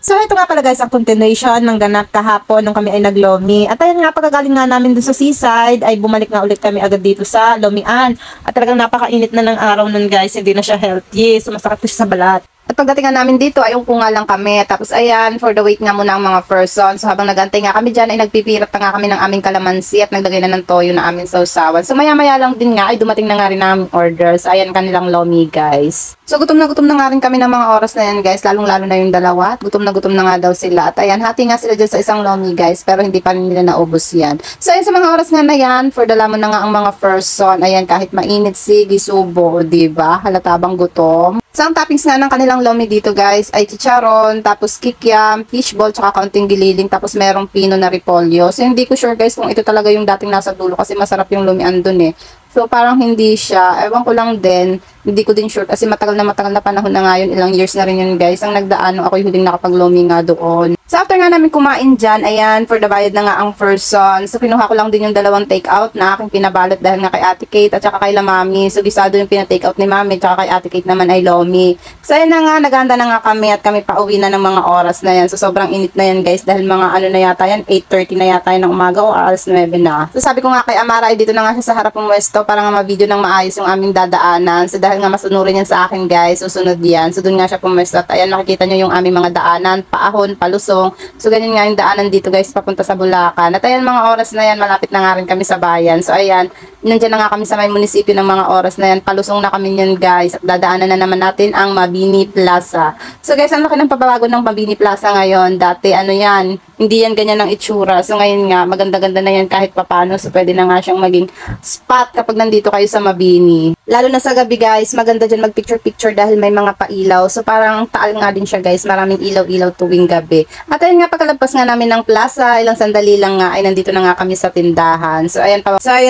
So, ito nga pala guys, ang continuation ng ganap kahapon nung kami ay naglomi. At ayun nga, pagkagaling nga namin dun sa seaside, ay bumalik na ulit kami agad dito sa Lomian. At talagang napakainit na ng araw nun guys, hindi na siya healthy. So, masakit pa siya sa balat. At pagdating nga namin dito, ay upo nga lang kami. Tapos ayan, for the wait nga muna ang mga person. So habang nagantay nga kami dyan, ay nagpipirat na nga kami ng aming kalamansi at naglagay na ng toyo na aming sausawan. So maya-maya lang din nga, ay dumating na nga rin ang orders. Ayan kanilang lomi guys. So gutom na nga rin kami ng mga oras na yan guys, lalong-lalo na yung dalawa. At gutom na nga daw sila. At ayan, hati nga sila dyan sa isang lomi guys, pero hindi pa rin nila naubos yan. So ayan, sa mga oras nga na yan, for the lamon na nga ang mga person. Ayan, kahit mainit, sige, subo, diba? Halata bang gutom? So, ang toppings nga ng kanilang lomi dito guys ay chicharon, tapos kikiam, fishball, tsaka kaunting gililing, tapos merong pino na repolyo. So, hindi ko sure guys kung ito talaga yung dating nasa dulo kasi masarap yung lomi andun eh. So, parang hindi siya. Ewan ko lang din. Hindi ko din sure kasi matagal na panahon na nga yun. Ilang years na rin yun guys. Ang nagdaan, ako yung huling nakapag-lomi nga doon. So, after nga namin kumain dyan, ayan, for the bayad na nga ang person. So, kinuha ko lang din yung dalawang take-out na aking pinabalot dahil nga kay Ate Kate at saka kay La Mami. So, gisado yung pina-take-out ni Mami at saka kay Ate Kate naman ay lomi. So, ayan na nga, naganda na nga kami at kami pauwi na ng mga oras na yan. So, sobrang init na yan guys dahil mga ano na yata yan, 8:30 na yata yan ng umaga o alas 9 na. So, sabi ko nga kay Amara ay dito na nga siya sa harap ng westo para nga ma-video ng maayos yung aming dadaanan. So, dahil nga masunurin yan sa akin guys, susunod yan. So, dun nga siya pumesto at ayan, nakikita nyo yung aming mga daanan, paahon, palusong. So, ganyan nga yung daanan dito guys, papunta sa Bulacan. At ayan, mga oras na yan, malapit na nga rin kami sa bayan. So, ayan, nandiyan na nga kami sa may munisipyo ng mga oras na yan. Palusong na kami yan guys. At dadaanan na naman natin ang Mabini Plaza. So, guys, ang laki ng pababago ng Mabini Plaza ngayon. Dati, ano yan, hindi yan ganyan ang itsura. So, ngayon nga, maganda-ganda na yan kahit papano. So, pwede na nga siyang maging spot kapag nandito kayo sa Mabini. Lalo na sa gabi guys, maganda dyan mag-picture-picture dahil may mga pailaw. So, parang taal nga din siya guys. Maraming ilaw-ilaw tuwing gabi. At ayun nga, pagkalabas nga namin ng plaza, ilang sandali lang nga, ay nandito na nga kami sa tindahan. So, ayan,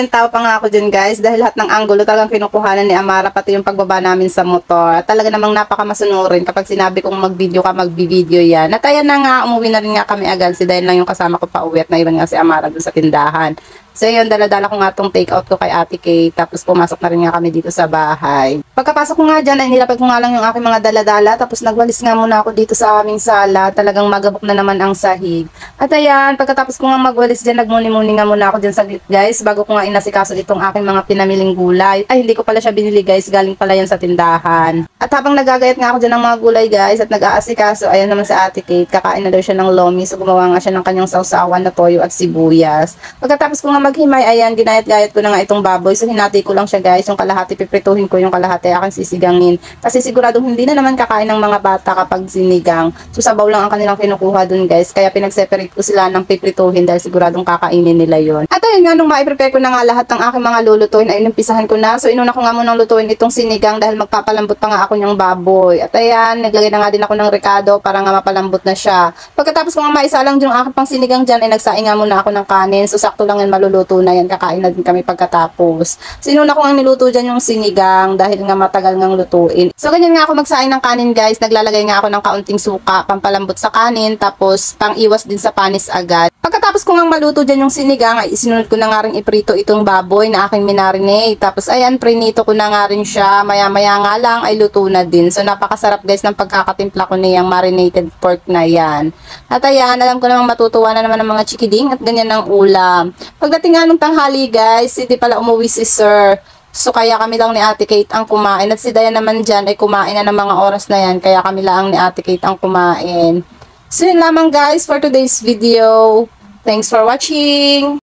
tao pa nga ako dyan guys. Dahil lahat ng anggulo talagang kinukuhanan ni Amara, pati yung pagbaba namin sa motor. At talaga namang napakamasunurin. Kapag sinabi kong mag-video ka, mag-video yan. At ayan na nga, umuwi na rin nga kami agad. Si dahil lang yung kasama ko pa uwi at naiwan nga si Amara doon sa tindahan. So yun, dala-dala ko nga tong take out ko kay Ate Kate, tapos pumasok na rin nga kami dito sa bahay. Pagkapasok ko nga dyan, ay nilapag ko nga lang yung aking mga dala-dala, tapos nagwalis nga muna ako dito sa aming sala, talagang magabok na naman ang sahig. At ayan, pagkatapos ko nga magwalis dyan, nagmuni-muni nga muna ako dyan saglit guys, bago ko nga inasikaso itong aking mga pinamiling gulay. Ay, hindi ko pala siya binili guys, galing pala yan sa tindahan. At habang nagagayat nga ako dyan ng mga gulay guys, at nag-aasikaso, ayan naman sa Ate Kate, kakain na daw siya ng lomi, so gumawa nga siya ng kanyang sausawan na toyo at sibuyas. Pagkatapos ko nga maghimay, ayan, ginayat-gayat ko na nga itong baboy. So, hinati ko lang siya guys. Yung kalahati, piprituhin ko. Yung kalahati, aking sisigangin. Kasi siguradong hindi na naman kakain ng mga bata kapag sinigang. So, sabaw lang ang kanilang kinukuha dun guys. Kaya pinag-separate ko sila ng piprituhin dahil siguradong kakainin nila yon. At ayun nga, nung ma-prepare ko na nga lahat ng aking mga lulutuin, ay numpisahan ko na. So, inuna ko nga munang lutuin itong sinigang dahil magpapalambot pa nga ako niyang baboy. At ayan, naglagay na nga din ako ng rekado para nga mapalambot na siya. Pagkatapos ko nga maisa lang yung aking pang sinigang dyan, ay nagsaing nga muna ako ng kanin. So, sakto lang yan maluluto na yan, kakain na din kami pagkatapos. Sinuna ko ang niluto dyan yung sinigang dahil nga matagal ngang lutuin. So, ganyan nga ako magsaing ng kanin guys. Naglalagay nga ako ng kaunting suka, pampalambot sa kanin, tapos pang-iwas din sa panis agad. Pagkatapos ko nga maluto dyan yung sinigang, ay isinunod ko na nga rin iprito itong baboy na aking minarinate. Tapos, ayan, prinito ko na nga rin siya. Maya-maya nga lang ay luto na din. So, napakasarap guys ng pagkakatimpla ko niyang marinated pork na yan. At ayan, alam ko namang matutuwa na naman ng mga chikiding at ganyan ng ulam. Pagdating nga nung tanghali guys, hindi pala umuwi si Sir. So, kaya kami lang ni Ate Kate ang kumain. At si Dayan naman dyan ay kumain na ng mga oras na yan. Kaya kami lang ni Ate Kate ang kumain. So, yun lamang guys for today's video. Thanks for watching!